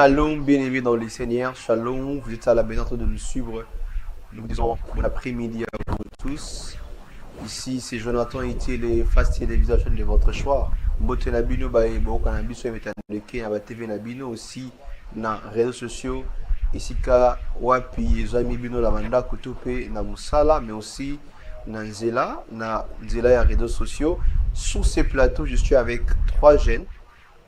Shalom, bien-aimés dans le Seigneur. Shalom, vous êtes à la maison en train de nous suivre. Nous vous disons bon après-midi à vous tous. Ici, c'est Jonathan Iti, les Fast Télévision de votre choix. Mbote Nabino, Baebo, Cannabis, Metaneke, Naba TV Nabino aussi, dans les réseaux sociaux. Ici, Wapi, Zami Bino, Lamanda, Kutupe, Namusala, mais aussi Nanzela, Nanzela et les réseaux sociaux. Sur ces plateaux, je suis avec trois jeunes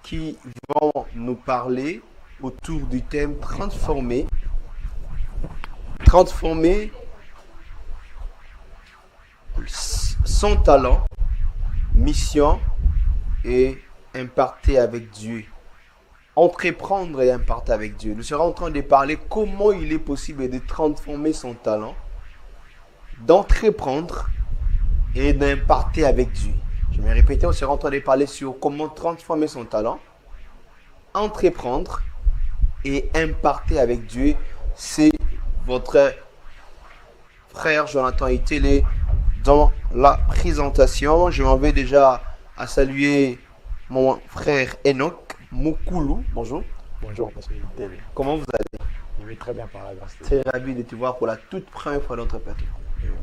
qui vont nous parler autour du thème transformer son talent, mission et impacter avec Dieu. Entreprendre et impacter avec Dieu. Nous serons en train de parler comment il est possible de transformer son talent, d'entreprendre et d'impacter avec Dieu. Je vais répéter, on sera en train de parler sur comment transformer son talent, entreprendre et impacter avec Dieu. C'est votre frère Jonathan Itélé dans la présentation. Je m'en vais déjà à saluer mon frère Enoch Moukoulou. Bonjour. Bonjour, monsieur Itélé. Comment vous allez? Je vais très bien par la grâce de Très ravi de te voir pour la toute première fois dans notre plateau.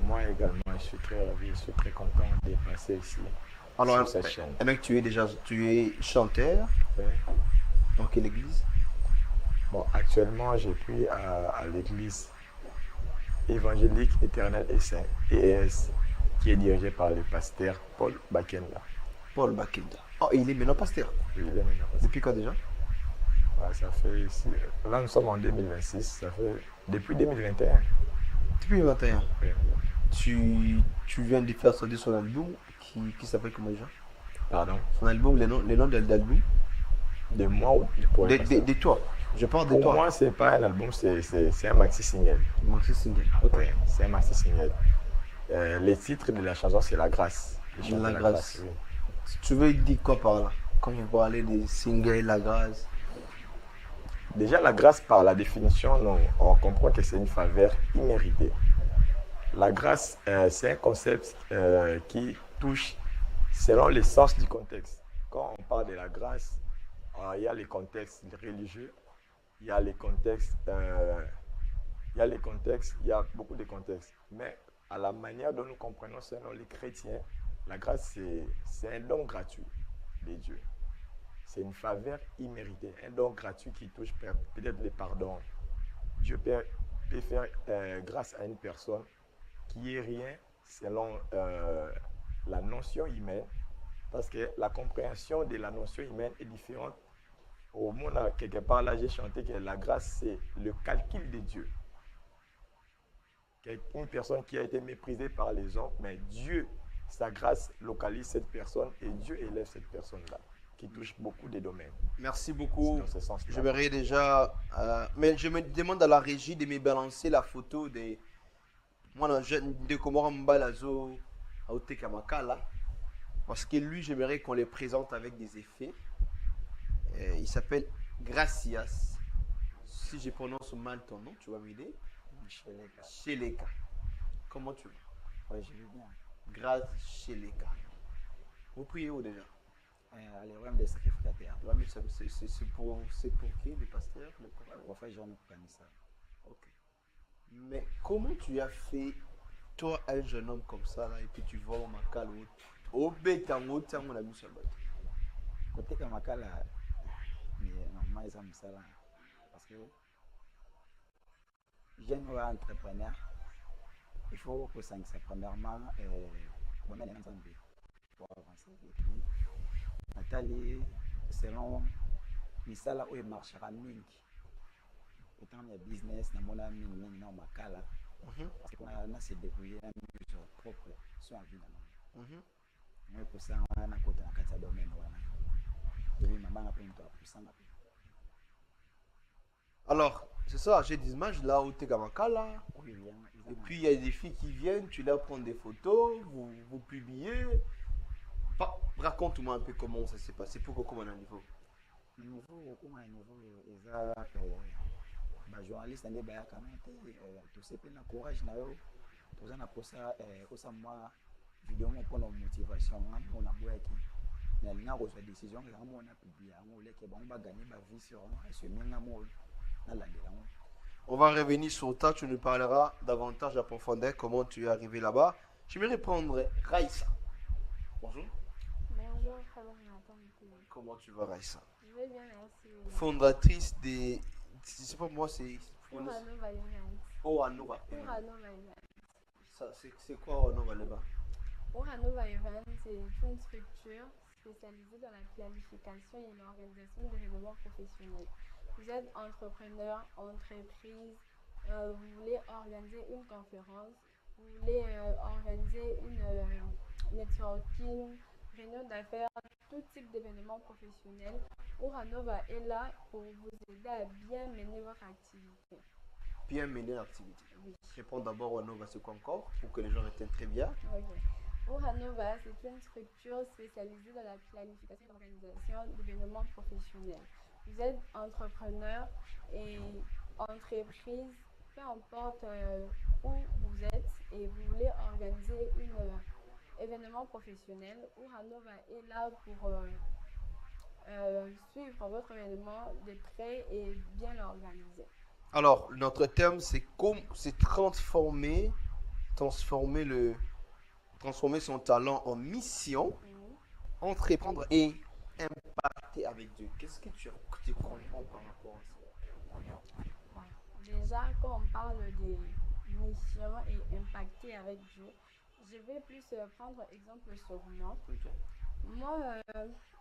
Moi également, je suis très ravi, je suis très content de passer ici. Alors, sur cette chaîne. Enoch, tu es chanteur. Oui. Dans quelle église? Bon, actuellement, j'ai pris à l'église évangélique éternelle et saint, ES, qui est dirigée par le pasteur Paul Bakenda. Paul Bakenda. Oh, il est maintenant pasteur. Oui, il est maintenant pasteur. Depuis quand déjà? Ouais, ça fait ici. Là, nous sommes en 2026, ça fait depuis 2021. Depuis 2021. Oui. Tu viens de faire sortir son album qui s'appelle comment déjà? Pardon? Son album, les noms de l'album? De moi ou pour de toi? Je parle de pour toi. Pour moi, c'est pas un album, c'est un maxi single. Maxi single. Ok. Oui, c'est un maxi single. Le titre de la chanson, c'est La Grâce. La Grâce. Oui. Tu veux dire quoi par là? Quand je parlais des singles, La Grâce. Déjà, la grâce, par la définition, on comprend que c'est une faveur imméritée. La grâce, c'est un concept qui touche selon le sens du contexte. Quand on parle de la grâce, il y a les contextes religieux, il y a les contextes, il y a beaucoup de contextes. Mais à la manière dont nous comprenons selon les chrétiens, la grâce, c'est un don gratuit de Dieu. C'est une faveur imméritée, un don gratuit qui touche peut-être le pardon. Dieu peut faire grâce à une personne qui est rien selon la notion humaine, parce que la compréhension de la notion humaine est différente. Au monde, quelque part là, j'ai chanté que la grâce, c'est le calcul de Dieu. Une personne qui a été méprisée par les hommes, mais Dieu, sa grâce localise cette personne et Dieu élève cette personne-là, qui touche beaucoup de domaines. Merci beaucoup. Dans ce sens-là. Je verrai déjà. Mais je me demande à la régie de me balancer la photo de moi, de Komora Mbalazo Aotekamaka. Parce que lui, j'aimerais qu'on les présente avec des effets. Il s'appelle Gracias. Si je prononce mal ton nom, tu vas m'aider. Sheleka. Comment tu vas? Oui, je vais bien. Sheleka. Vous priez où déjà? Les royaumes des sacrificateurs. C'est pour qui? Les pasteurs? Pour faire genre ça. Ok. Mais comment tu as fait, toi, un jeune homme comme ça, là, et puis tu vas au Makala, au Bétango, tu as mon ami sur le bateau? Côté Kamakala, normalement, ils ont ça là. Parce que jeune ou entrepreneur, il faut que ça premièrement, on a les mêmes pour avancer. Et puis, Nathalie, selon misala où il marchera mingi. Autant de business, na mona mingi na makala. Parce qu'on a se débrouiller sur propre sur la vie. Mais pour ça, on a côté na kata domaine wana. Et maman a pris une pour ça. Alors, c'est ça, j'ai des images là où tu es Kamakala. Oui, et puis il y a des filles qui viennent, tu leur prends des photos, vous publiez. Raconte-moi un peu comment ça s'est passé, pourquoi comment on a un niveau. Niveau, comment un niveau, les journalistes ont dit quand même, tout ce qui est courage, tout ça, pour ça, moi, vidéo pour nos motivations, on a beau nalinga kozwa décision ezanga moko na publie yango leke bango baganye bavie sur seminga moko nalandela yango. On va revenir sur ça, tu nous parleras davantage à profondeur comment tu es arrivé là-bas. Je vais répondre Raïssa. Bonjour. Bonjour, Comment tu vas Raïssa? je vais bien, merci. Fondatrice des... C'est pas moi, c'est... Uranova Events. Oh, Anova. Uranova Events. C'est quoi Anova là-bas? Uranova Events, c'est une structure spécialisée dans la planification et l'organisation d'événements professionnels. Vous êtes entrepreneur, entreprise, vous voulez organiser une conférence, vous voulez organiser une networking, réunion d'affaires, tout type d'événements professionnels. Uranova est là pour vous aider à bien mener votre activité. Bien mener l'activité. Oui. Réponds d'abord au Anova, c'est quoi encore pour que les gens retiennent très bien. Okay. Uranova, c'est une structure spécialisée dans la planification et l'organisation d'événements professionnels. Vous êtes entrepreneur et entreprise, peu importe où vous êtes et vous voulez organiser un événement professionnel, Uranova est là pour suivre votre événement de près et bien l'organiser. Alors, notre terme, c'est transformer son talent en mission, entreprendre et impacter avec Dieu. Qu'est-ce que tu comprends par rapport à ça? Déjà, quand on parle des missions et impacter avec Dieu, je vais plus prendre exemple sur moi. Okay. Moi,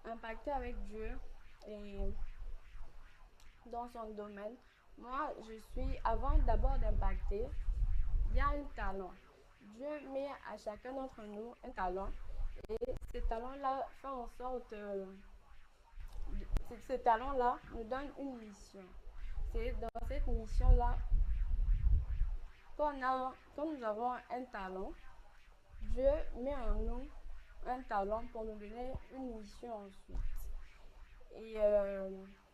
impacter avec Dieu et dans son domaine, moi, avant d'abord d'impacter, il y a un talent. Dieu met à chacun d'entre nous un talent et ce talent-là fait en sorte, ce talent-là nous donne une mission. C'est dans cette mission-là, quand nous avons un talent, Dieu met en nous un talent pour nous donner une mission ensuite. Et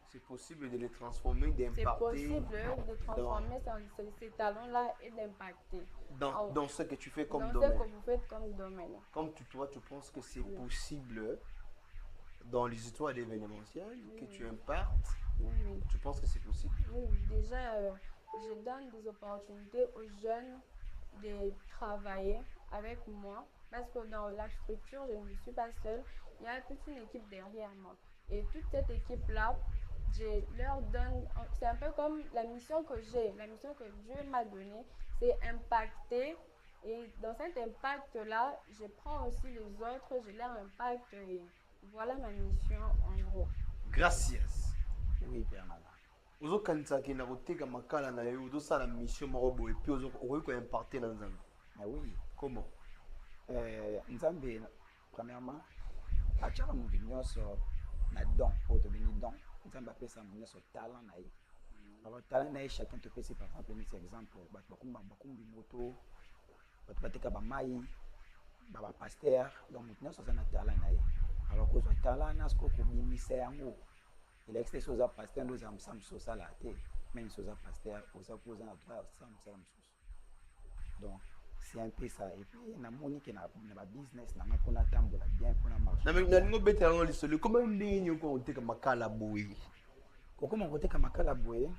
c'est possible de les transformer, d'impacter. C'est possible de transformer ces talents-là et d'impacter. Dans ce que tu fais comme dans domaine. Dans ce que vous faites comme domaine. Comme toi, tu penses que c'est possible dans les histoires d'événementiel que tu impactes. Oui. Tu penses que c'est possible? Oui, déjà, je donne des opportunités aux jeunes de travailler avec moi. Parce que dans la structure, je ne suis pas seule. Il y a toute une équipe derrière moi. Et toute cette équipe-là, je leur donne, c'est un peu comme la mission que j'ai, la mission que Dieu m'a donnée, c'est impacter. Et dans cet impact-là, je prends aussi les autres, je leur impacte. Et voilà ma mission en gros. Gracias. Oui, Père Nala. Ozokanisaki na koteka makala na yo ozosala mission moko boye et puis okoki koimpacter na Nzambe. Ah oui. Comment? Nzambe, premièrement, atiaka moto nyonso na don oyo tobengi don. Nzambe apesa moto nyonso talent na ye. Alors talent na ye chacun topesi par exemple neti exemple bato bakumbi moto, bato bateka bamai, bapaster, donc moto nyonso aza na talent na ye. Alors kozwa talent na siko kobimisa yango elekiste so oza paster ndo oza mosala mosusu osala te, même so oza paster oza koza na droit osala mosala mosusu. Donc c'est un peu ça. Et puis namoni ke na business nanga mpona tambola bien mpona marché. Nalingo betela ngo lisolo comment ndenge oko koteka makala boye. Kokoma koteka makala boye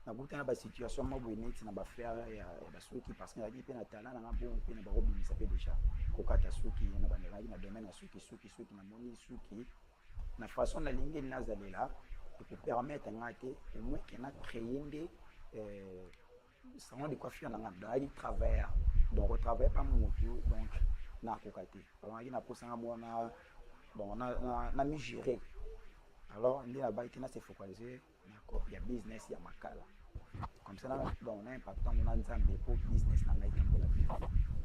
nakuta na basituation moko boye neti na bafrère ya basuki parce que nazalaki mpe na talent nanga mpo mpe na bakobimisa mpe déjà kokata suki na bandelaki na domaine ya suki namoni suki na façon nalingi nazalela ekopermettre nga te au moins ke na créer nde salon de coiffure nanga nazalaki travailleur donc otravaille pas motu donc nakoka te alongaki naposanga mwana bon na mi gérer alors nde nabai te na se focaliser na business ya makala comme ça donc on a impactant mon Nzambe pour business na ngai tambola bien.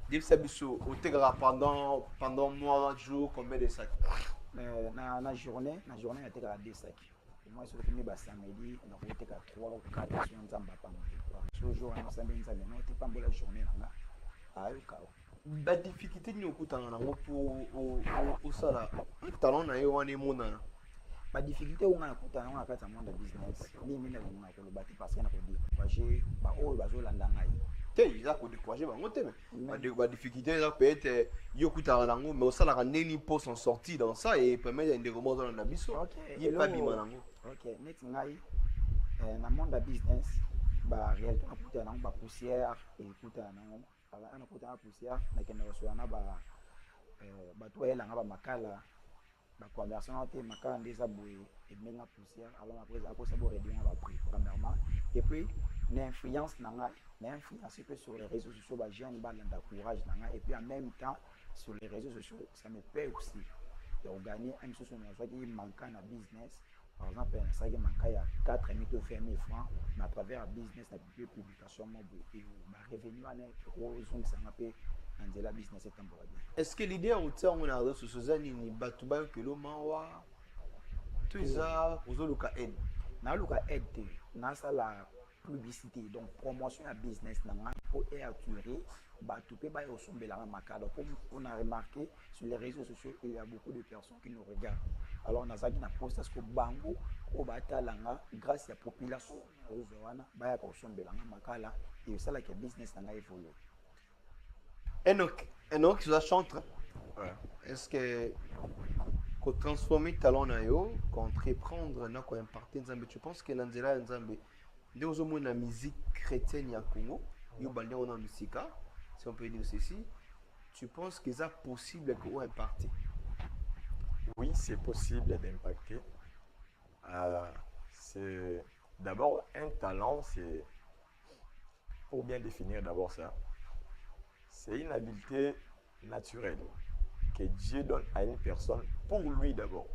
Dibisa biso otekaka pendant mois, jour, combien de sacs? Na journée natekaka 2 sacs. Moi sur le ba samedi nakoteka 3 ou 4 sur Nzambe pamba. Ce jour na samedi Nzambe no te pamba la journée nanga. Ayo kawo. Ba difficulté ni okutanga nango pour osala talent na yo wana emona. Ba difficulté on a kutana na kata monde business. Mimi na ngona ko lobati parce que na ko décourager ba oyo bazolanda ngai. il y a des décourager, mais des difficultés, peut-être, il y a des langues, mais ça, la rendre pour s'en sortir dans ça et permettre des remonter dans l'habit. Il n'y a pas de mal. Ok, net ngai, dans le monde de business, bah réalité on a coûté un ba poussière et coûté on a coûté un poussière, mais qu'on a reçu un ba toi là ba makala, ba conversion te makala des aboués et menga poussière, alors après ça va réduire ba prix premièrement, et puis l'influence nanga, l'influence que sur les réseaux sociaux, bah j'ai un courage nanga, et puis en même temps sur les réseaux sociaux, ça me paie aussi. Donc gagner un social qui manque un business. Par exemple, ça qui manque il y a 4 000 francs, mais à travers un business, la publication, et ma revenu en est gros, ça m'a payé dans la business est temporaire. Est-ce que l'idée où tu as on a reçu ce zani ni batuba que l'homme wa tout ça aux autres aide. Na luka aide, na ça la publicité donc promotion à business nanga pour attirer batupe ba osombe la makado comme on a remarqué sur les réseaux sociaux il y a beaucoup de personnes qui nous regardent. Alors on a ça qui n'a posté ce que bango au batalanga grâce à la population ozwana ba ya osombe la makala et ça là que business nanga évolue. Enoch tu as chanté. Ouais. Est-ce que qu'on transformer talent na yo, qu'entreprendre na ko imparter nzambe, tu penses que nanzela nzambe nde ozomo na musique chrétienne ya Congo, yo bande on a musique, si on peut dire ceci, tu penses que c'est possible qu'on imparter? Oui, c'est possible d'impacter. C'est d'abord un talent, c'est pour bien définir d'abord ça. C'est une habileté naturelle que Dieu donne à une personne pour lui d'abord.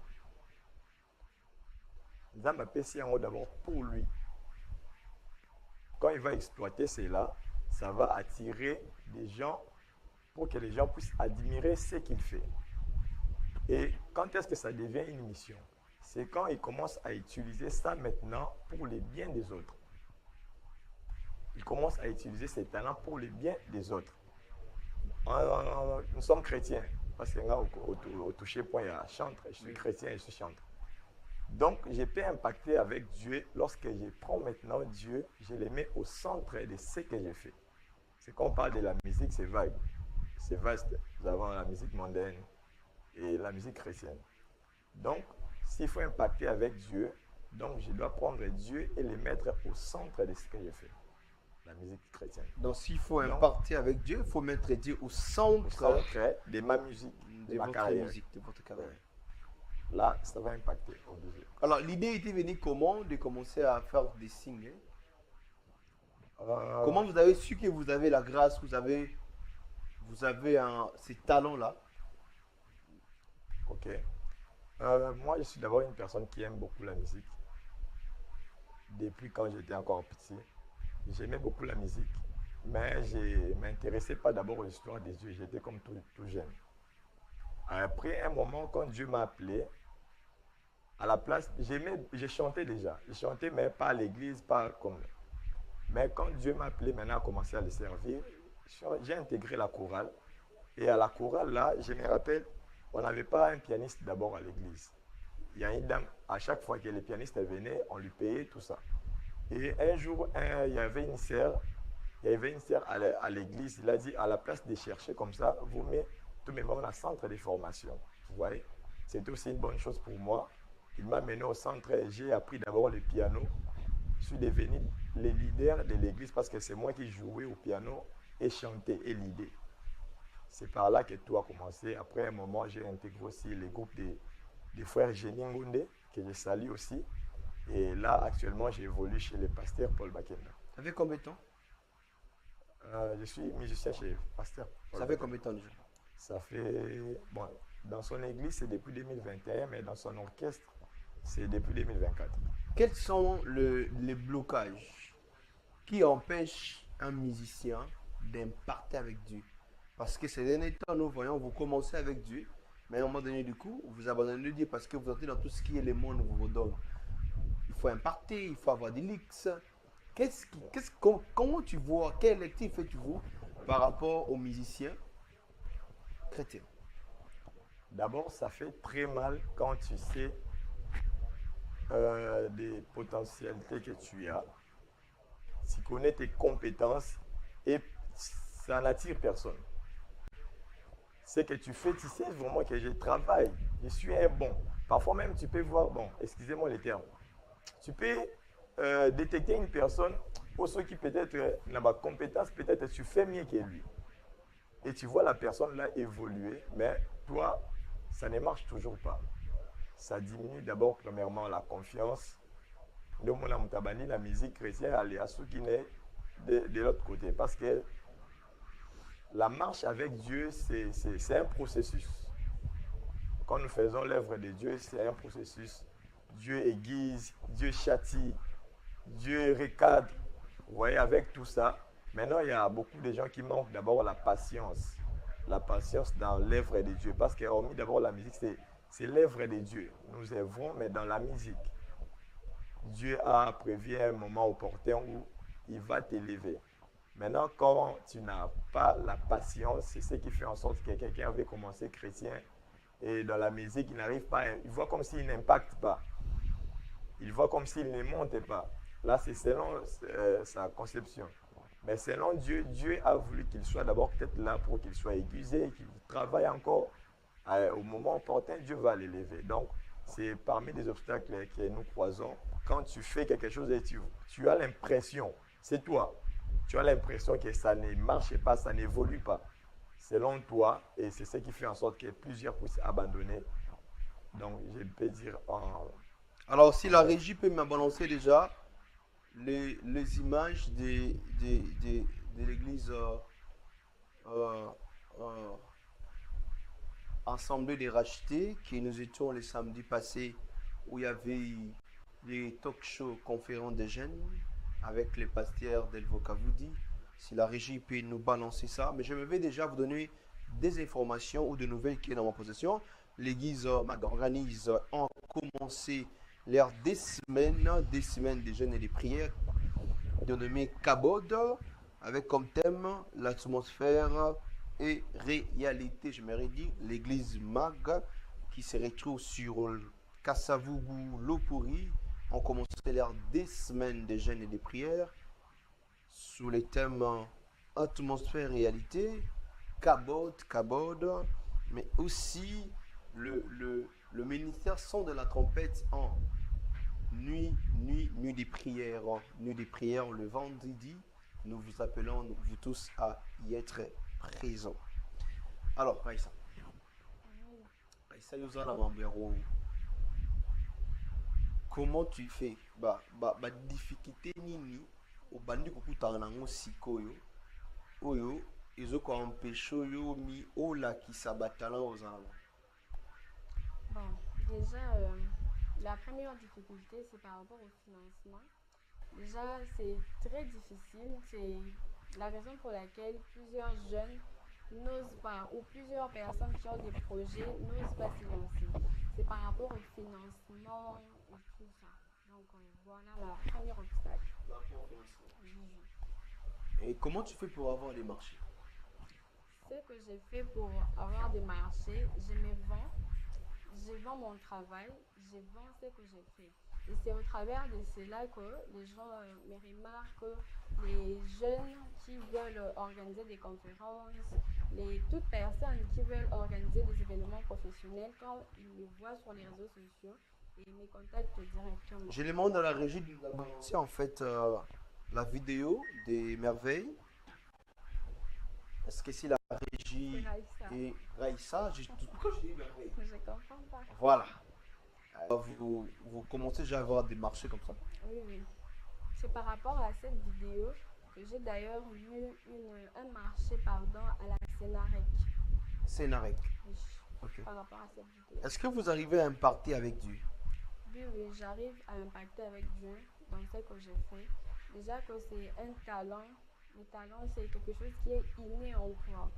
Nzambe apesi yango d'abord pour lui. Quand il va exploiter cela, ça va attirer des gens pour que les gens puissent admirer ce qu'il fait. Et quand est-ce que ça devient une mission? C'est quand il commence à utiliser ça maintenant pour le bien des autres. Il commence à utiliser ses talents pour le bien des autres. Nous sommes chrétiens, parce que là, au toucher point, il y a chantre, je suis chrétien et je suis chantre. Donc, je peux impacter avec Dieu lorsque je prends maintenant Dieu, je le mets au centre de ce que je fais. C'est quand on parle de la musique, c'est vague, c'est vaste. Nous avons la musique mondaine et la musique chrétienne. Donc, s'il faut impacter avec Dieu, donc je dois prendre Dieu et le mettre au centre de ce que je fais. La musique chrétienne. Donc, s'il faut imparter avec Dieu, il faut mettre Dieu au centre de ma musique, de ma carrière. De votre carrière. Là, ça va impacter. Obligé. Alors, l'idée était venue comment de commencer à faire des signes? Comment vous avez su que vous avez la grâce, vous avez ces talents-là? Ok. Moi, je suis d'abord une personne qui aime beaucoup la musique. Depuis quand j'étais encore petit, j'aimais beaucoup la musique. Mais je ne m'intéressais pas d'abord aux histoires des dieux. J'étais comme tout jeune. Après un moment, quand Dieu m'a appelé, à la place, je chantais déjà. Je chantais, mais pas à l'église, pas comme. Mais quand Dieu m'a appelé maintenant à commencer à le servir, j'ai intégré la chorale. Et à la chorale, là, je me rappelle, on n'avait pas un pianiste d'abord à l'église. Il y a une dame, à chaque fois que les pianistes venaient, on lui payait tout ça. Et un jour, il y avait une sœur à l'église, il a dit, à la place de chercher comme ça, vous mettez tout même dans un centre de formation. Vous voyez, c'était aussi une bonne chose pour moi. Il m'a mené au centre, j'ai appris d'abord le piano. Je suis devenu le leader de l'église parce que c'est moi qui jouais au piano et chantais et l'idée. C'est par là que tout a commencé. Après un moment, j'ai intégré aussi le groupe des frères Génie Ngunde, que je salue aussi. Et là, actuellement, j'évolue chez le pasteur Paul Bakenda. Ça fait combien de temps? Je suis musicien chez le pasteur Paul. Ça fait combien de temps déjà? Ça fait... Bon, dans son église, c'est depuis 2021, mais dans son orchestre, c'est depuis 2024. Quels sont les blocages qui empêchent un musicien d'impacter avec Dieu? Parce que ces derniers temps, nous voyons, vous commencez avec Dieu, mais à un moment donné, du coup, vous abandonnez Dieu parce que vous entrez dans tout ce qui est le monde vous donne. Il faut impacter, il faut avoir des leaks. Comment tu vois, quelle lecture fais-tu par rapport aux musiciens chrétiens? D'abord, ça fait très mal quand tu sais des potentialités que tu as. Tu connais tes compétences et ça n'attire personne. Ce que tu fais, tu sais vraiment que je travaille, je suis un bon. Parfois même, tu peux voir, bon, excusez-moi les termes, tu peux détecter une personne pour ceux qui peut-être n'a pas de compétence, peut-être tu fais mieux que lui. Et tu vois la personne là évoluer, mais toi, ça ne marche toujours pas. Ça diminue d'abord, premièrement, la confiance. Donc, mon amutabani, la musique chrétienne, elle est à ceux qui n'est de l'autre côté. Parce que la marche avec Dieu, c'est un processus. Quand nous faisons l'œuvre de Dieu, c'est un processus. Dieu aiguise, Dieu châtie, Dieu recadre. Vous voyez, avec tout ça, maintenant, il y a beaucoup de gens qui manquent d'abord la patience. La patience dans l'œuvre de Dieu. Parce que, hormis d'abord la musique, c'est l'œuvre de Dieu. Nous œuvrons, mais dans la musique. Dieu a prévu un moment opportun où il va t'élever. Maintenant, quand tu n'as pas la patience, c'est ce qui fait en sorte que quelqu'un veut commencer chrétien et dans la musique, il n'arrive pas, il voit comme s'il n'impacte pas. Il voit comme s'il ne monte pas. Là, c'est selon sa conception. Mais selon Dieu, Dieu a voulu qu'il soit d'abord peut-être là pour qu'il soit aiguisé, qu'il travaille encore. Au moment opportun, Dieu va l'élever. Donc, c'est parmi les obstacles que nous croisons. Quand tu fais quelque chose et tu as l'impression, c'est toi, tu as l'impression que ça ne marche pas, ça n'évolue pas. Selon toi, et c'est ce qui fait en sorte que plusieurs puissent abandonner. Donc, je peux dire Alors, si la régie peut me balancer déjà les images de l'église euh, Assemblée des rachetés, qui nous étions les samedis passés, où il y avait les talk-shows conférences des jeunes avec les pasteurs d'Elvo Kavoudi. Si la régie peut nous balancer ça, mais je vais déjà vous donner des informations ou des nouvelles qui sont dans ma possession. L'église organise en commencé l'air des semaines de jeûne et de prières, dénommé Kabod, avec comme thème l'atmosphère et réalité. Je m'aurais dit l'église Mag qui se retrouve sur Kassavubu Lopuri. On commence l'air des semaines de jeûne et de prières sous les thèmes atmosphère et réalité, Kabod, mais aussi le ministère son de la trompette en nuit des prières. Nuit des prières le vendredi. Nous vous appelons, vous tous, à y être présents. Alors, Raïssa. Raïssa, comment tu fais? Difficulté nini au bandi kokutana nango sikoyo oyo ezoko empêcher yo mi ola ki sabatala ozala. Bon, déjà, la première difficulté, c'est par rapport au financement. Déjà, c'est très difficile. C'est la raison pour laquelle plusieurs jeunes n'osent pas, ou plusieurs personnes qui ont des projets n'osent pas s'y lancer. C'est par rapport au financement et tout ça. Donc, voilà la première obstacle. Et comment tu fais pour avoir des marchés? Ce que j'ai fait pour avoir des marchés, je me vends. Je vends mon travail, je vends ce que j'ai fait. Et c'est au travers de cela que les gens me remarquent, les jeunes qui veulent organiser des conférences, toutes personnes qui veulent organiser des événements professionnels, quand ils me voient sur les réseaux sociaux, ils me contactent directement. Je demande à la régie de nous balancer en fait la vidéo des merveilles. Est-ce que c'est la régie et Raïssa? Pourquoi je dis merveille? Je ne comprends pas. Voilà. Vous commencez déjà à avoir des marchés comme ça? Oui. C'est par rapport à cette vidéo que j'ai d'ailleurs eu un marché à la Sénarec. Sénarec. Oui. Ok. Par rapport à cette vidéo. Est-ce que vous arrivez à impacter avec Dieu? Oui, j'arrive à impacter avec Dieu dans ce que j'ai fait. Déjà que c'est un talent. Le talent, c'est quelque chose qui est inné en toi.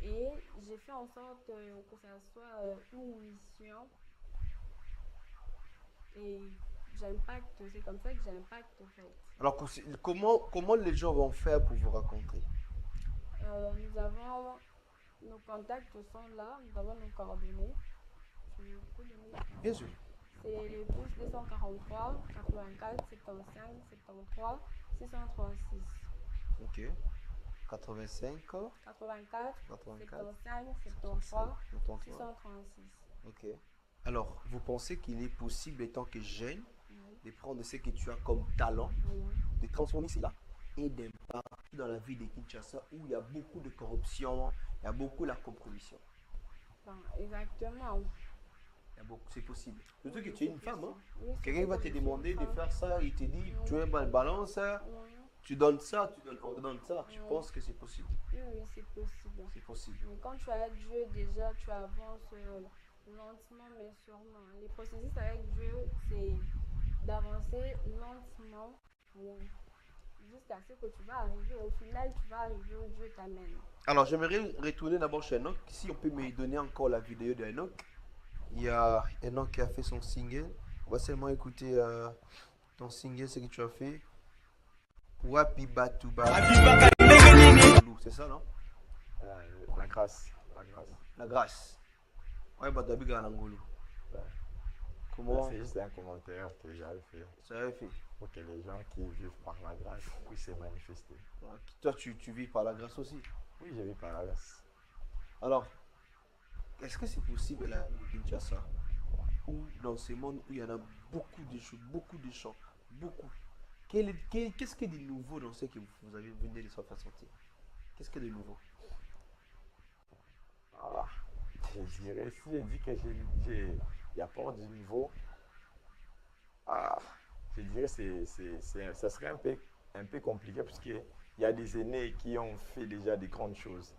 Et j'ai fait en sorte que ça soit une mission. Et j'impacte, c'est comme ça que j'impacte en fait. Alors, comment les gens vont faire pour vous rencontrer? Nous avons nos contacts sont là, nous avons nos coordonnées. Bien sûr. C'est le plus 243 84 75 73 636. Ok. 85, 84, 84, 75, 73, 73. 636. Ok. Alors, vous pensez qu'il est possible, étant que jeune, Oui. de prendre ce que tu as comme talent, Oui. de transformer cela et d'impact dans la vie de Kinshasa où il y a beaucoup de corruption, il y a beaucoup de la compromission. Bon, exactement. C'est possible. Surtout que Oui, tu es une c'est femme. Hein? possible. Oui, Quelqu'un surtout va que te je suis demander une de femme. faire ça, il te dit, Oui. tu es mal balance, Oui. tu donnes ça, on te donne ça. Tu Oui. penses que c'est possible? Oui, oui, c'est possible. C'est possible. Mais quand tu es avec Dieu, déjà, tu avances lentement mais sûrement. Les processus avec Dieu, c'est d'avancer lentement, oui, jusqu'à ce que tu vas arriver. Au final, tu vas arriver où Dieu t'amène. Alors, j'aimerais retourner d'abord chez Enoch. Si on peut me donner encore la vidéo d'Enoch. Il y a Enoch qui a fait son single. On va seulement écouter ton single, ce que tu as fait. Wapi Batuba. C'est ça, non? La grâce. La grâce. Ouais, Batabi Ganangolo. Ouais. Comment C'est juste un commentaire que j'avais fait ça avait fait? pour que les gens qui vivent par la grâce puissent se manifester. Toi, tu vis par la grâce aussi. Oui, je vis par la grâce. Alors, est-ce que c'est possible là, au Kinshasa, ou dans ce monde où il y en a beaucoup de choses, beaucoup. Qu'est-ce qui est de nouveau dans ce que vous avez venu de se faire sentir? Qu'est-ce qui est de nouveau? Ah, je dirais, si je dis qu'il y a pas du nouveau, je dirais que ça serait un peu compliqué parce qu'il y a des aînés qui ont fait déjà des grandes choses.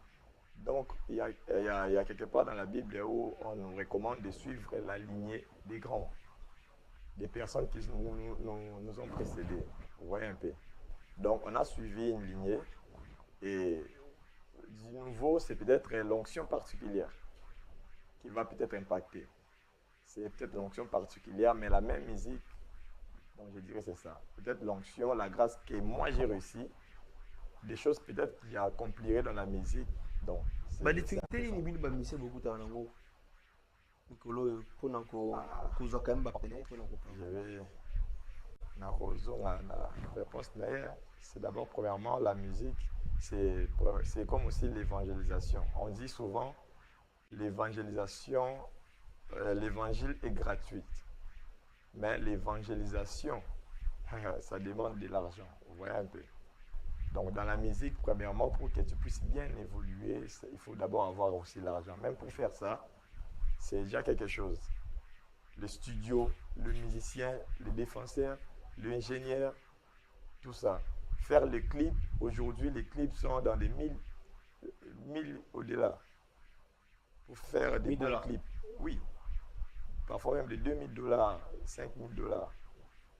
Donc, il y a quelque part dans la Bible où on nous recommande de suivre la lignée des grands, des personnes qui nous ont précédés. Vous voyez un peu. Donc, on a suivi une lignée et du nouveau, c'est peut-être l'onction particulière qui va peut-être impacter. C'est peut-être l'onction particulière, mais la même musique, donc je dirais c'est ça. Peut-être l'onction, la grâce que moi j'ai réussi, des choses peut-être qu'il accomplirait dans la musique. Donc, Bah, les difficultés, il y a beaucoup de temps. Mikolo, pour nous, quand même partenaire, pour nous. Je vais la réponse d'ailleurs. C'est d'abord, premièrement, la musique, c'est comme aussi l'évangélisation. On dit souvent, l'évangélisation, l'évangile est gratuite. Mais l'évangélisation, ça demande de l'argent. Vous voyez un peu. Donc, dans la musique, premièrement, pour que tu puisses bien évoluer, il faut d'abord avoir aussi l'argent. Même pour faire ça, c'est déjà quelque chose. Le studio, le musicien, le défenseur, l'ingénieur, tout ça. Faire les clips, aujourd'hui, les clips sont dans les 1000 au-delà. Pour faire des bons clips. Oui. Parfois même des $2000, $5000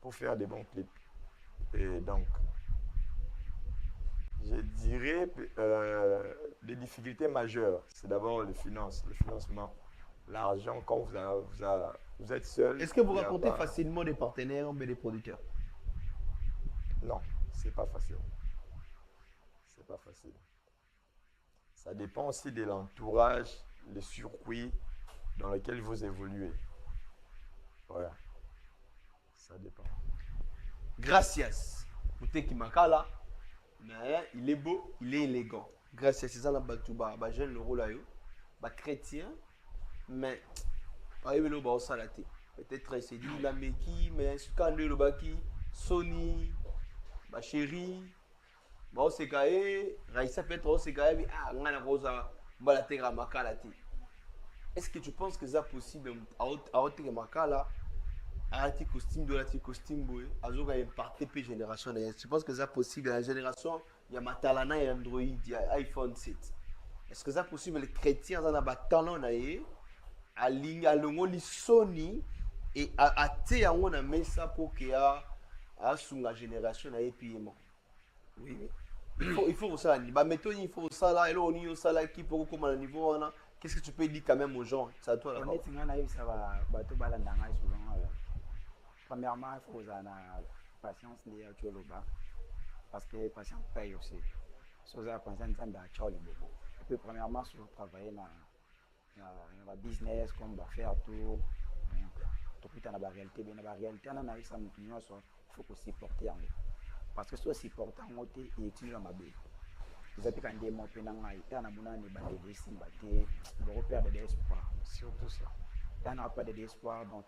pour faire des bons clips. Et donc, je dirais les difficultés majeures, c'est d'abord le financement, l'argent quand vous êtes seul. Est-ce que vous racontez facilement des partenaires mais des producteurs? Non, c'est pas facile. C'est pas facile. Ça dépend aussi de l'entourage, le circuit dans lequel vous évoluez. Voilà. Ça dépend. Gracias. Mouté Kimakala. Mais il est beau, il est élégant. Gracias. C'est ça la batouba. Bah, j'aime le rôle là. Bah, chrétien. Mais. Peut-être c'est dit la Meki, mais scandé le baki. Sony. Bah, chérie. Bah, on s'est caillé. Raïssa peut-être on s'est caillé. Ah, on a la rose à Balategra Makala. Est-ce que tu penses que c'est possible à Otegra Makala? Arrêtez costume de la costume boy azoga imparté p génération. Je pense que c'est possible la génération il y a Matalana et Android il y a iPhone 7. Est-ce que c'est possible les chrétiens dans la talent na ye à ligne à longo li Sony et à te ya on a mis ça pour que à sous la génération na paiement. Oui. Il faut ça bah mettons il faut ça là et là on y ça là qui pour comment le niveau on a qu'est-ce que tu peux dire quand même aux gens ça toi là. Honnêtement na ça va bateau balandanga souvent. Premièrement, il faut avoir la patience de Tcholoba parce que la patience paye aussi. Si vous avez patience, vous avez beaucoup. Et puis, premièrement, si vous travaillez dans le business, comme on va faire tout, tout dans la réalité, mais dans la réalité, il faut que supporter. Parce que si vous supportez, il utilise ma belle. ils appliquent un démon pénal et un abonnement de battre des signes battés le repère de l'espoir Surtout ça. il n'y a pas d'espoir donc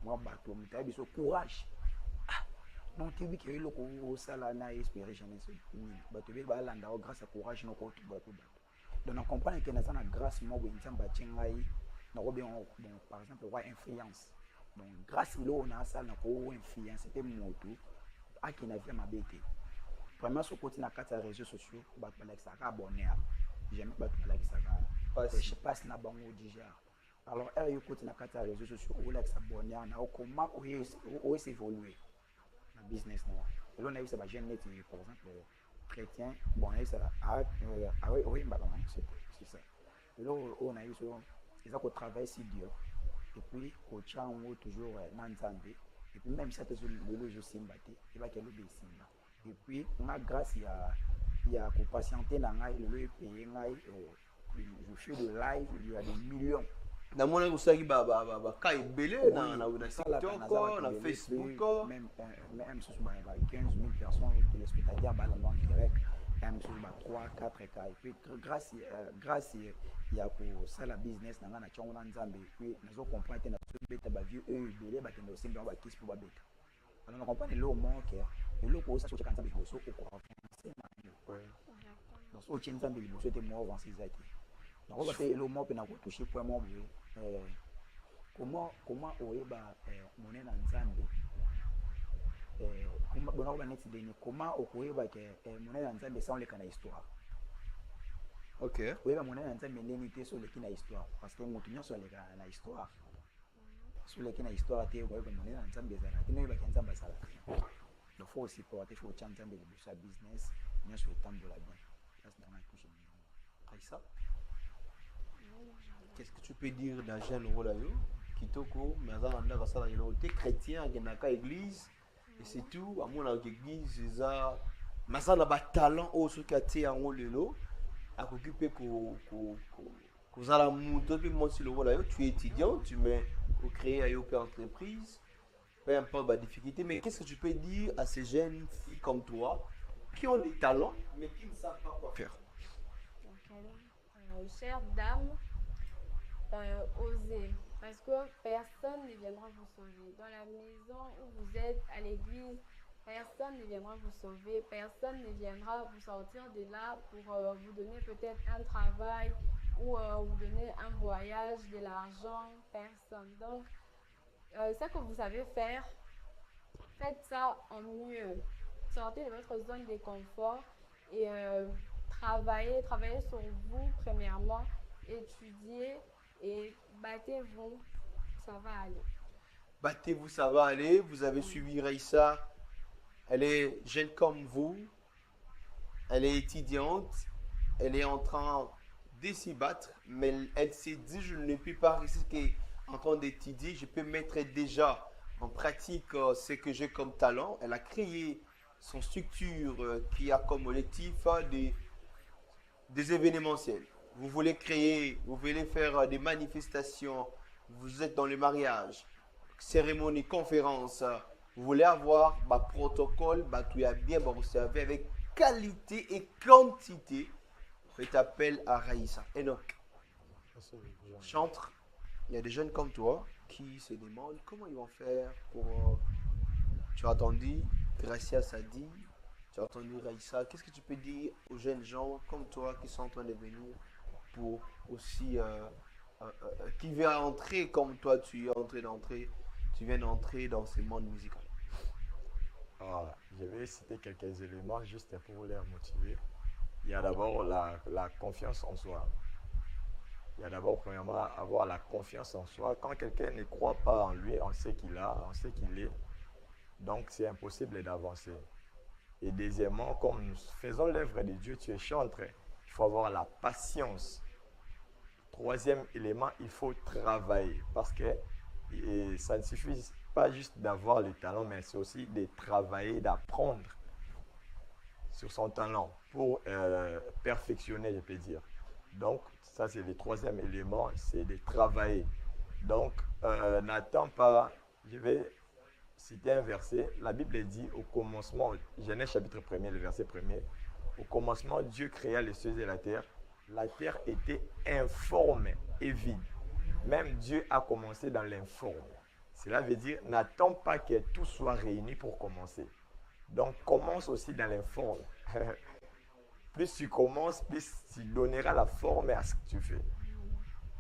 moi bateau mais tu as courage non tu dis que le coup ça là n'a espéré jamais ce bateau bien balanda grâce à courage non contre bateau donc on comprend que dans la grâce moi oui nous sommes battingai non bien bon par exemple ouais influence donc grâce là on a ça na ko influence c'était moto à qui n'a fait ma bête vraiment sur côté na quatre réseaux sociaux bateau Alexa ka abonné j'aime bateau Alexa ka je passe na bango déjà alors elle côté na quatre réseaux sociaux ou Alexa abonné na comment où évoluer na business na et là on a eu ça ba jeune net par exemple chrétien bon on a eu ça oui c'est ça et là on a eu ça ils ont travaillé si dur et puis au tchango toujours nanzambe et puis même ça toujours le loge simbaté il va qu'elle obéisse simba et puis on a grâce il y a pour patienter na ngai le loge payer ngai je fais de live il y a des millions na mona kusaki ba ka ebele na TikTok na Facebook même sur 15 000 personnes téléspectateurs en direct même sur 3 4 cas et puis grâce il y a pour ça la business na na tchongo na nzambe et puis nazo comprendre na beta ba vieux ebele ba tendo simba ba kiss pour ba beta alors on comprend le manque et le ko ça sur nzambe boso ko ko avancer na donc au nzambe boso était moi avancer zaki donc on va faire le mot na ko toucher point moi comment oyeba monena nzambe comment on net deni comment okoyeba ke monena nzambe sans le kana histoire OK oyeba monena nzambe ndeni te so le kina histoire parce que mutu nyonso le kana na histoire so le kina histoire te oyeba monena nzambe zala kino oyeba ke nzambe sala donc faut aussi porter faut nzambe le sa business nyonso etambola bien ça c'est dans la couche Aïssa qu'est-ce que tu peux dire d'un jeune Rolayo Kitoko mazalanda basala yinote chrétien agenaka église et c'est tout à mon église ça mazala ba talent au sokati en lelo a occuper ko zala muto puis moi si le Rolayo tu es étudiant tu mets au créer ayo per entreprise peu importe la difficulté mais qu'est-ce que tu peux dire à ces jeunes filles comme toi qui ont des talents mais qui ne savent pas quoi faire chère dame osez parce que personne ne viendra vous sauver dans la maison où vous êtes à l'église personne ne viendra vous sauver personne ne viendra vous sortir de là pour vous donner peut-être un travail ou vous donner un voyage de l'argent personne donc ce que vous savez faire faites ça en mieux sortez de votre zone de confort et travaillez sur vous premièrement étudiez et battez-vous, ça va aller. Battez-vous, ça va aller. Vous avez suivi Raïssa. Elle est jeune comme vous. Elle est étudiante. Elle est en train de s'y battre. Mais elle s'est dit, je ne peux pas rester en train d'étudier. Je peux mettre déjà en pratique ce que j'ai comme talent. Elle a créé son structure qui a comme objectif des événementiels. Vous voulez créer, vous voulez faire des manifestations, vous êtes dans le mariage, cérémonie, conférence, vous voulez avoir un protocole, tout y a bien, vous servez avec qualité et quantité. Faites appel à Raïssa. Enoch, chantre, il y a des jeunes comme toi qui se demandent comment ils vont faire pour... Tu as entendu, Gracia ça dit, tu as entendu Raïssa, qu'est-ce que tu peux dire aux jeunes gens comme toi qui sont en train de venir pour aussi qui vient entrer comme toi tu viens d'entrer dans ce monde musical. Je vais citer quelques éléments juste pour les motiver. Il y a d'abord la confiance en soi. Il y a d'abord premièrement avoir la confiance en soi. Quand quelqu'un ne croit pas en lui, on sait qu'il est. Donc c'est impossible d'avancer. Et deuxièmement, comme nous faisons l'œuvre de Dieu, tu es chantre, il faut avoir la patience. Troisième élément, il faut travailler parce que ça ne suffit pas juste d'avoir le talent, mais c'est aussi de travailler, d'apprendre sur son talent pour perfectionner, je peux dire. Donc, ça c'est le troisième élément, c'est de travailler. Donc, n'attends pas, je vais citer un verset, la Bible dit au commencement, Genèse chapitre 1er, le verset 1er, Au commencement, Dieu créa les cieux et la terre. La terre était informe et vide. Même Dieu a commencé dans l'informe. Cela veut dire, n'attends pas que tout soit réuni pour commencer. Donc, commence aussi dans l'informe. Plus tu commences, plus tu donneras la forme à ce que tu fais.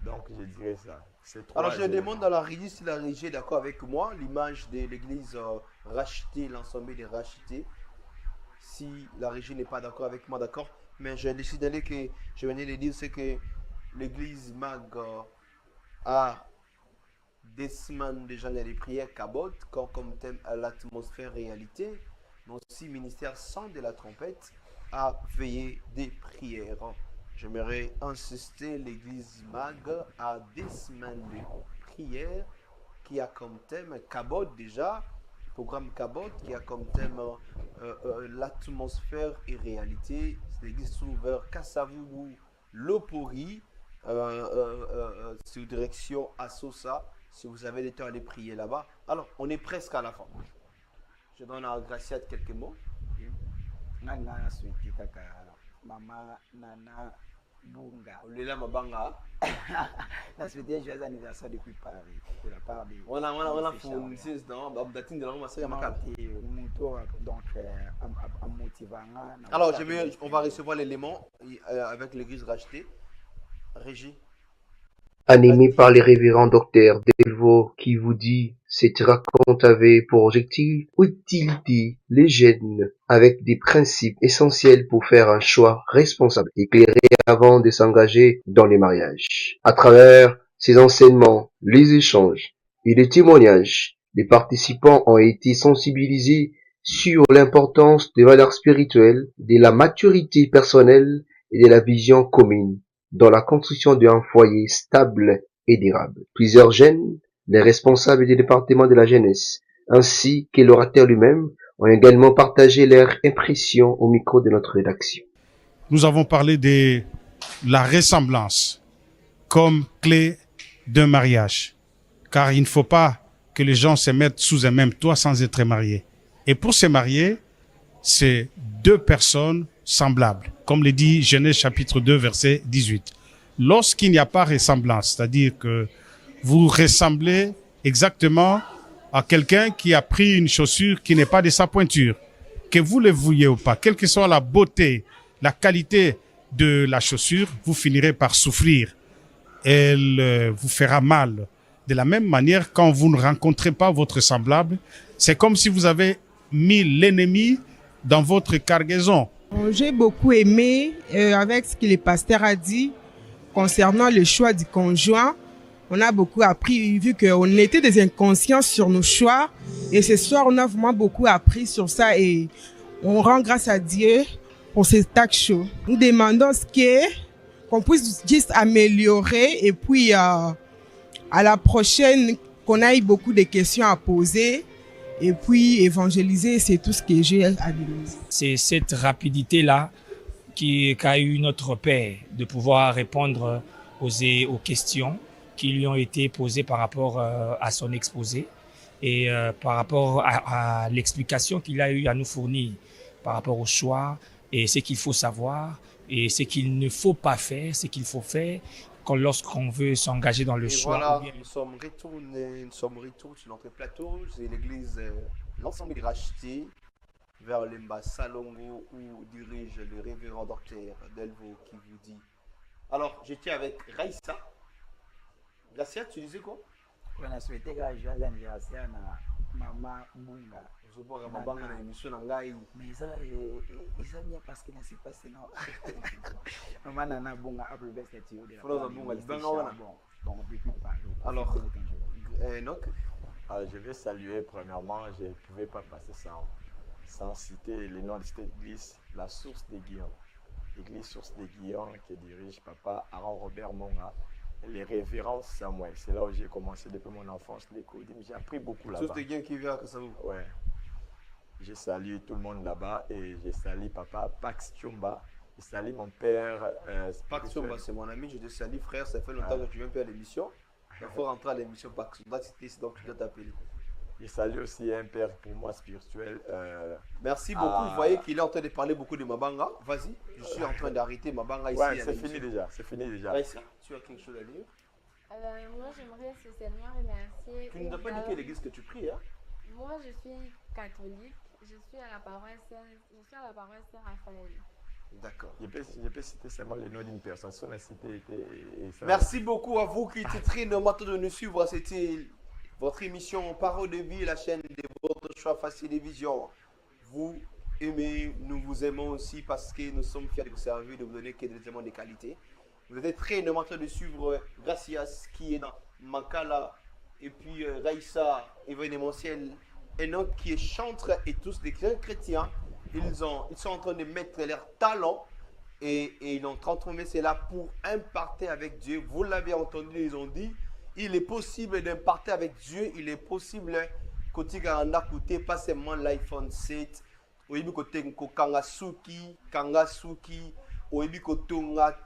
Donc, je dirais ça. Alors, je demande dans la régie si la régie est d'accord avec moi. L'image de l'église rachetée, l'ensemble des rachetés. Si la régie n'est pas d'accord avec moi, d'accord. Mais j'ai décidé que je venais de dire, c'est que l'église MAG a des semaines déjà dans les prières Cabot, comme thème à l'atmosphère réalité, mais aussi ministère sans de la trompette à veiller des prières. J'aimerais insister, l'église MAG a des semaines de prières qui a comme thème Cabot déjà, programme Cabot qui a comme thème l'atmosphère et réalité. L'église se trouve vers Kassavougou, Lopori, sur direction à Sosa. Si vous avez des temps à aller prier là-bas. Alors, on est presque à la fin. Je donne à Gracia quelques mots. Nanga souhaité kaka Mama Nana Bunga. Olela Mabanga. La souhaité un joyeux anniversaire depuis Paris. De la part des. On a fourni dans Abdatine de l'angle Massé Makal. Donc, en motivant. Alors, on va recevoir l'élément avec l'église rachetée. Régie. Animé par les révérends docteurs Delvaux qui vous dit cette raconte avait pour objectif utilité les jeunes avec des principes essentiels pour faire un choix responsable, éclairé avant de s'engager dans les mariages. À travers ces enseignements, les échanges et les témoignages, les participants ont été sensibilisés sur l'importance des valeurs spirituelles, de la maturité personnelle et de la vision commune dans la construction d'un foyer stable et durable. Plusieurs jeunes, les responsables des départements de la jeunesse, ainsi que l'orateur lui-même, ont également partagé leurs impressions au micro de notre rédaction. Nous avons parlé de la ressemblance comme clé d'un mariage, car il ne faut pas que les gens se mettent sous un même toit sans être mariés. Et pour se marier, c'est deux personnes semblables, comme le dit Genèse chapitre 2, verset 18. Lorsqu'il n'y a pas ressemblance, c'est-à-dire que vous ressemblez exactement à quelqu'un qui a pris une chaussure qui n'est pas de sa pointure, que vous le vouliez ou pas, quelle que soit la beauté, la qualité de la chaussure, vous finirez par souffrir. Elle vous fera mal. De la même manière, quand vous ne rencontrez pas votre semblable, c'est comme si vous avez mis l'ennemi dans votre cargaison. J'ai beaucoup aimé avec ce que le pasteur a dit concernant le choix du conjoint. On a beaucoup appris vu qu'on était des inconscients sur nos choix. Et ce soir, on a vraiment beaucoup appris sur ça et on rend grâce à Dieu pour cet acte chaud. Nous demandons qu'on puisse juste améliorer et puis à la prochaine, qu'on ait beaucoup de questions à poser. Et puis évangéliser, c'est tout ce que j'ai à dire. C'est cette rapidité-là qu'a eu notre Père de pouvoir répondre aux questions qui lui ont été posées par rapport à son exposé et par rapport à l'explication qu'il a eu à nous fournir par rapport au choix et ce qu'il faut savoir et ce qu'il ne faut pas faire, ce qu'il faut faire lorsqu'on veut s'engager dans le choix. Voilà, nous sommes retournés sur notre plateau. C'est l'église, l'ensemble est racheté vers l'Emba Salongo où dirige le révérend docteur Delvaux qui vous dit. Alors, j'étais avec Raïssa. Gracia, tu disais quoi? On a souhaité que joyeux anniversaire à Maman Bunga. Je vois que Maman a une émission en Gaï. Mais ça, ils ont bien parce qu'il ne s'est pas sinon. Maman Nana Bunga a plus belle statue de la donc depuis Paris. Alors, Enoch, je vais saluer premièrement, je ne pouvais pas passer sans citer le nom de cette église, la source des Guillaume. L'église source des Guillaume qui dirige papa Aaron Robert Monga. Les révérences Samuel, c'est là où j'ai commencé depuis mon enfance l'école. J'ai appris beaucoup là-bas. Source des Guillaume qui vient à Kassavou. Ouais. Je salue tout le monde là-bas et je salue papa Pax Chumba. Je salue mon père. Pax Chumba, c'est mon ami. Je te salue, frère. Ça fait longtemps que tu viens plus à l'émission. Il faut rentrer à l'émission Pax Chumba. C'est donc je dois t'appeler. Je salue aussi un père pour moi spirituel. Merci beaucoup. Vous voyez qu'il est en train de parler beaucoup de Mabanga. Vas-y, je suis en train d'arrêter Mabanga ici. Ouais, c'est fini déjà. C'est fini déjà. Raissa, tu as quelque chose à dire? Moi, j'aimerais spécialement remercier. Tu ne nous as pas dit quelle église que tu pries, hein? Moi, je suis catholique. Je suis à la paroisse Saint-Raphaël. D'accord. Je peux citer seulement le nom d'une personne. Son cité était. Merci beaucoup à vous qui étiez très nombreux de nous suivre. C'était votre émission Parole de vie, la chaîne de votre choix Facile Télévision. Vous aimez, nous vous aimons aussi parce que nous sommes fiers de vous servir, de vous donner des éléments de qualité. Vous êtes très nombreux de suivre Gracias qui est dans Mankala et puis Raissa événementiel, un autre qui est chantre et tous des chrétiens. Ils sont en train de mettre leur talent et ils ont transformé cela pour imparter avec Dieu. Vous l'avez entendu, ils ont dit, il est possible d'imparter avec Dieu, il est possible côté Ghana coûter pas seulement l'iPhone 7, oyebi côté Kangasuki, oyebi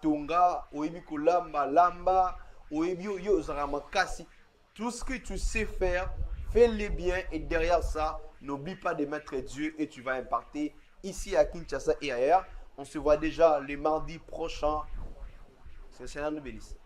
Tonga, oyebi Lamba, oyebi yo Zaramakasi. Tout ce que tu sais faire, fais-le bien et derrière ça, n'oublie pas de mettre Dieu et tu vas imparter ici à Kinshasa et ailleurs. On se voit déjà le mardi prochain. C'est Seigneur nous bénisse.